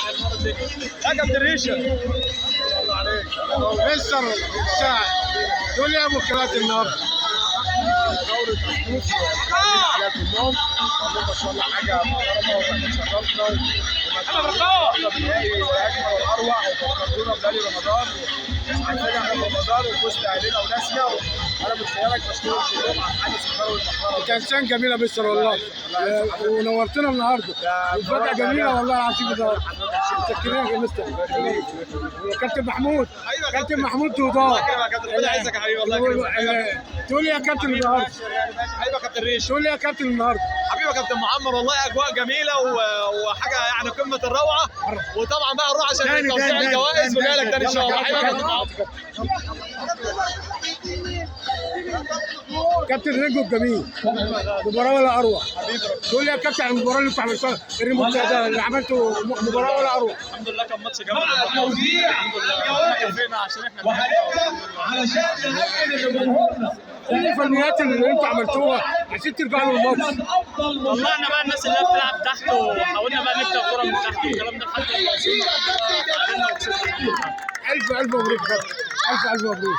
يا كابتن ريشه الله عليك مستر الساعه تقول لي يا ابو كرات النهارده دورة الضيوف حالات النوم ما شاء الله حاجه محترمه وشرفنا وما بالنهائي الاجمل والاروع وفكرتونا بليالي رمضان عندنا احنا في رمضان وفزت اهلنا وناسنا انا من خلالك بشكرك كلهم على الحدث الكروي المحترم. كان سنه جميله يا مستر والله ونورتنا النهارده وفجأة جميله والله العظيم النهارده. متشكرين يا مستر كابتن محمود كابتن محمود توضاح ربنا يعزك يا حبيبي والله. تقول لي يا كابتن النهارده حبيبي يا كابتن ريش تقول لي يا كابتن النهارده حبيبي يا كابتن معمر والله اجواء جميله وحاجه يعني قمه الروعه وطبعا بقى نروح عشان توزيع الجوائز وجاي لك تاني ان شاء الله. حبيبي يا كابتن معمر كابتن ريجو الجميل مباراه ولا اروع تقول لي يا كابتن عن المباراه اللي انت عملتها الريمونتادا اللي عملته مباراه ولا اروع. الحمد لله كان ماتش جامد الحمد لله كفينا عشان احنا علشان ايه الفنيات اللي انتوا عملتوها عشان ترجعوا للماتش؟ طلعنا بقى الناس اللي هي بتلعب تحت وحاولنا بقى نبدا الكوره من تحت والكلام ده لحد ما وصلنا الف مبروك الف مبروك.